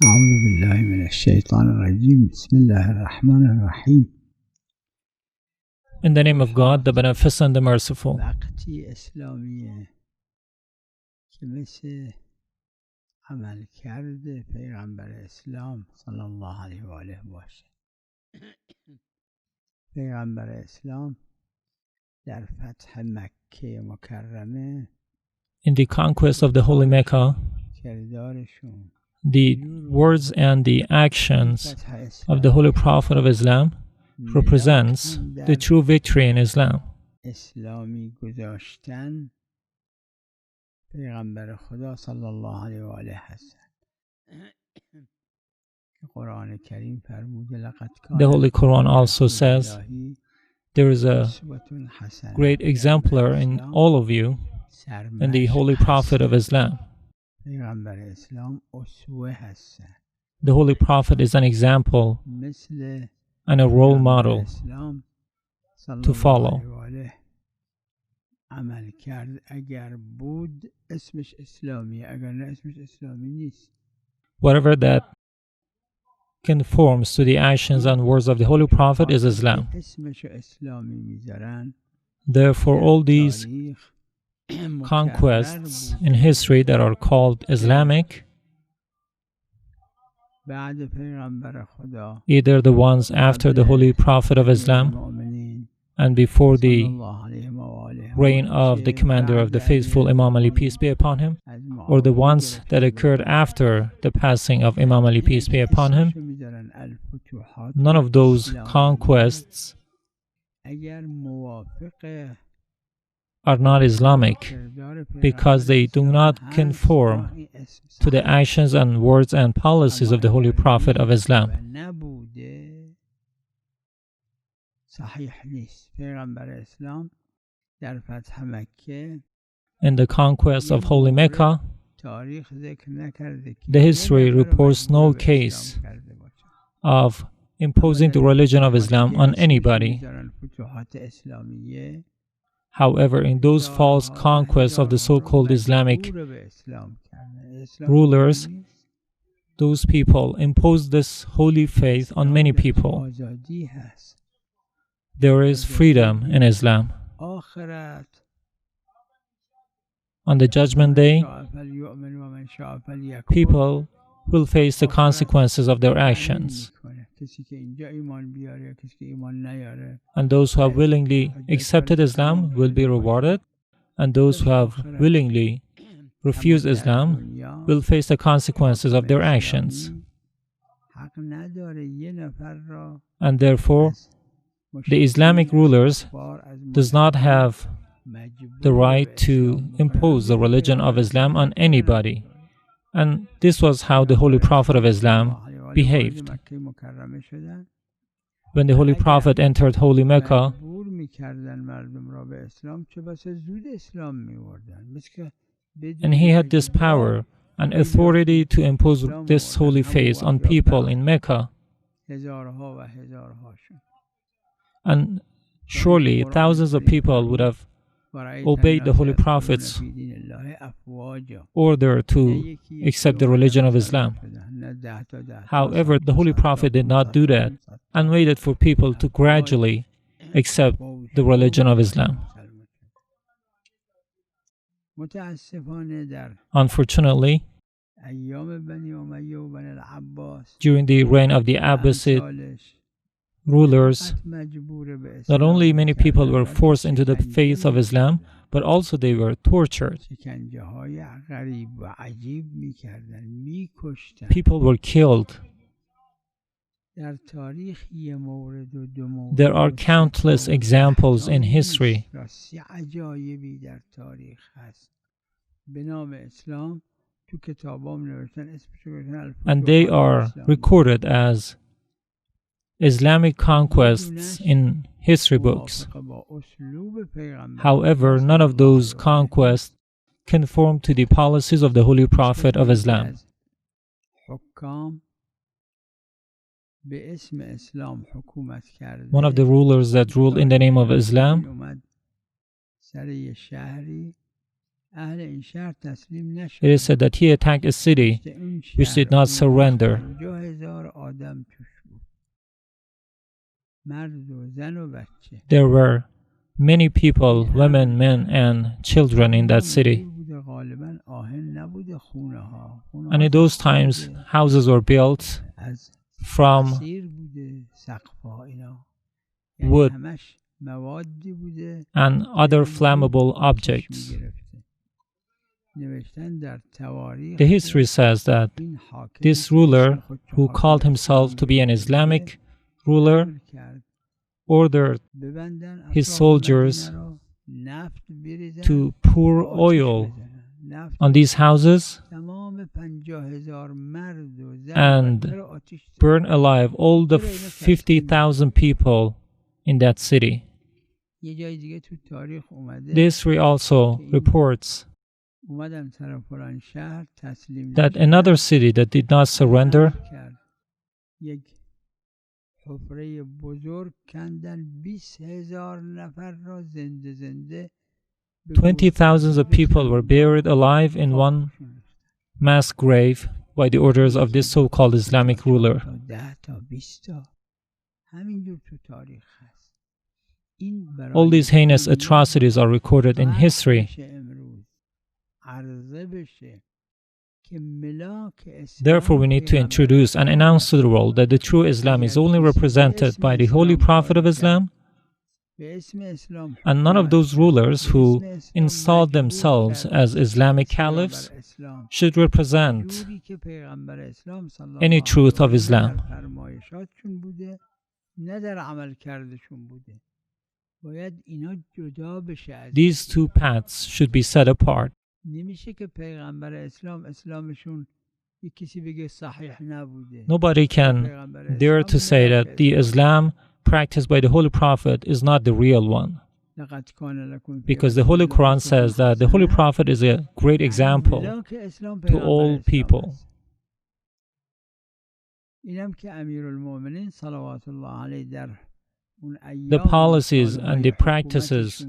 𝗦𝗨𝗣𝗣𝗢𝗏𝗡 𝗦𝗨𝗣𝗡𝗧 In the name of God, the Beneficent, the Merciful. وقتی اسلامیه که مثل عملکرد پیغمبر اسلام صلی الله علیه و آله باشه. پیغمبر اسلام در فتح مکه مکرمه In the conquest of the Holy Mecca, کردارشون the words and the actions of the Holy Prophet of Islam represents the true victory in Islam. اسلامی گذاشتن پیغمبر خدا صلی الله علیه و آله هستن. قرآن کریم فرموده لقد کان The Holy Quran also says, there is a great exemplar in all of you, in the Holy Prophet of Islam. پیغمبر اسلام اسوه هستن. The Holy Prophet is an example مثل and a role model اسلام صلی to follow. الله علیه و آله عمل کرد. اگر بود اسمش اسلامیه، اگر نه اسمش اسلامی نیست. Whatever that conforms to the actions and words of the Holy Prophet is Islam. اسمش اسلامی میذارن. Therefore, all these conquests in history that are called Islamic, بعد پیغمبر خدا either the ones after the Holy Prophet of Islam مؤمنین and before صلی the الله علیه و آله reign of the commander of the faithful, Imam Ali, peace be upon him, or the ones that occurred after the passing of Imam Ali, peace be upon him. میذارن الفتوحات. None of those conquests اگر موافق are not Islamic because they do not conform to the actions and words and policies of the Holy Prophet of Islam. نبوده صحیح نیست. پیغمبر اسلام در فتح مکه In the conquest of Holy Mecca, تاریخ ذکر نکرده که the history reports no case of imposing the religion of Islam on anybody. فتوحات اسلامیه However, in those false conquests of the so-called Islamic rulers, those people imposed this holy faith on many people. آزادی هست. There is freedom in Islam. آخرت On the Judgment Day, شاء فلیؤمن و من شاء فلیکفر. people will face the consequences of their actions. کسی که اینجا ایمان بیاره، کسی که ایمان نیاره. And those who have willingly accepted Islam will be rewarded, and those who have willingly refused Islam will face the consequences of their actions. حق نداره یه نفر را And therefore, the Islamic rulers does not have the right to impose the religion of Islam on anybody. And this was how the Holy Prophet of Islam behaved. When the Holy Prophet entered Holy Mecca, مجبور می‌کردن مردم را به اسلام، چه بسا زود اسلام می‌آوردن. مثل که and he had this power and authority to impose this holy faith on people in Mecca. هزارها و هزارهاشون. And surely thousands of people would have obeyed the Holy Prophet's order to accept the religion of Islam. However, the Holy Prophet did not do that and waited for people to gradually accept the religion of Islam. متاسفانه در Unfortunately, ایام بنی امیه و بنی العباس during the reign of the Abbasid rulers, مجبور به not اسلام only many people were کردن، forced into the faith of Islam, but also they were tortured. شکنجه‌های غریب و عجیب می‌کردن، می‌کشتن. People were killed. در تاریخ یه مورد و دو مورد There are countless examples in history, راستی عجایبی در تاریخ هست. به نام اسلام تو کتابام نوشتن، اسمشو گذاشتن and they are recorded as Islamic conquests in history books. با اسلوب پیغمبر. However, none of those conquests conform to the policies of the Holy Prophet of Islam. حکام به اسم اسلام حکومت کرده. One of the rulers that ruled in the name of Islam اومد سر یه شهری It is said that he attacked a city which did not surrender. There were many people, women, men, and children in that city. And in those times, houses were built from wood and other flammable objects. The history says that this ruler, who called himself to be an Islamic ruler, ordered his soldiers to pour oil on these houses and burn alive all the 50,000 people in that city. History also reports that another city that did not surrender 20,000 of people were buried alive in one mass grave by the orders of this so-called Islamic ruler. All these heinous atrocities are recorded in history. Therefore, we need to introduce and announce to the world that the true Islam is only represented by the Holy Prophet of Islam, and none of those rulers who installed themselves as Islamic caliphs should represent any truth of Islam. These two paths should be set apart. Nobody can dare to say that the Islam practiced by the Holy Prophet is not the real one, because the Holy Quran says that the Holy Prophet is a great example to all people. The policies and the practices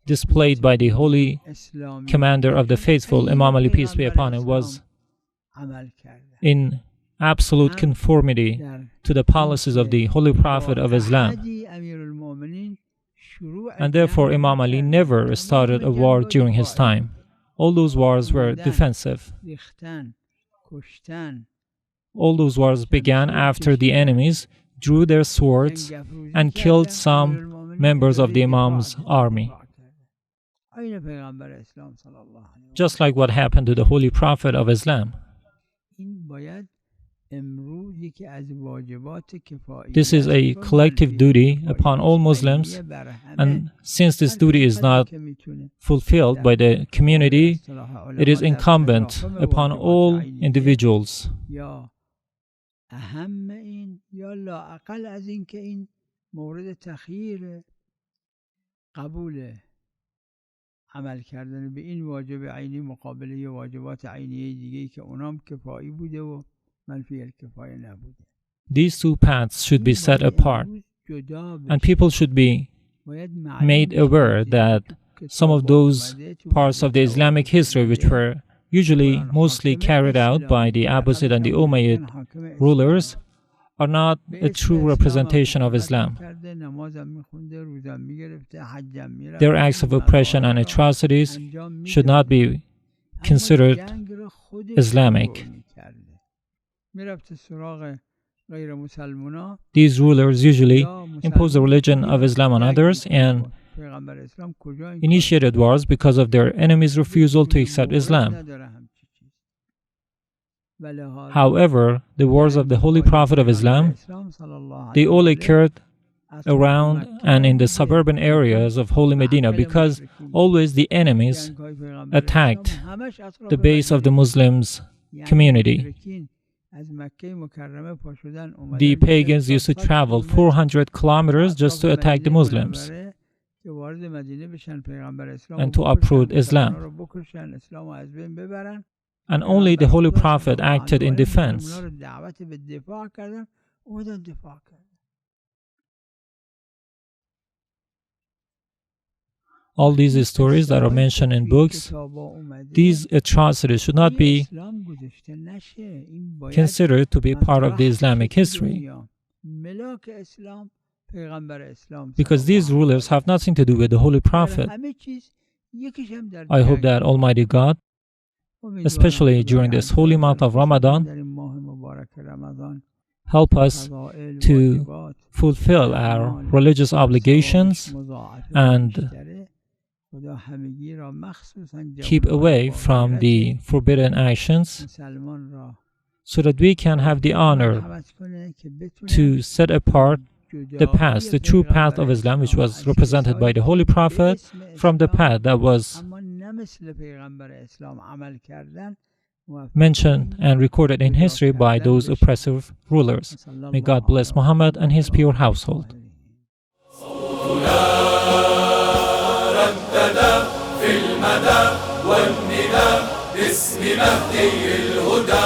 displayed by the Holy Commander of the Faithful, Imam Ali, peace be upon him, was in absolute conformity to the policies of the Holy Prophet of Islam. And therefore, Imam Ali never started a war during his time. All those wars were defensive. All those wars began after the enemies drew their swords and killed some members of the Imam's army. Just like what happened to the Holy Prophet of Islam. This is a collective duty upon all Muslims, and since this duty is not fulfilled by the community, it is incumbent upon all individuals. عمل کردن به این واجب عینی مقابله یه واجبات عینیه دیگه‌ای که اونام کفایی بوده و منفی الکفایه نبوده. These two paths should be set apart, and people should be made aware that some of those parts of the Islamic history which were usually mostly carried out by the Abbasid and the Umayyad rulers are not a true representation of Islam. Their acts of oppression and atrocities should not be considered Islamic. These rulers usually impose the religion of Islam on others and initiated wars because of their enemies' refusal to accept Islam. However, the wars of the Holy Prophet of Islam, they all occurred around and in the suburban areas of Holy Medina, because always the enemies attacked the base of the Muslims' community. The pagans used to travel 400 kilometers just to attack the Muslims and to uproot Islam. And only the Holy Prophet acted in defense. all these stories that are mentioned in books, these atrocities should not be considered to be part of the Islamic history, because these rulers have nothing to do with the Holy Prophet. I hope that Almighty God, especially during this holy month of Ramadan, help us to fulfill our religious obligations and keep away from the forbidden actions, so that we can have the honor to set apart the path, the true path of Islam, which was represented by the Holy Prophet, from the path that was mentioned and recorded in history by those oppressive rulers. May God bless Muhammad and his pure household. في المدى والندى باسم مهدي الهدى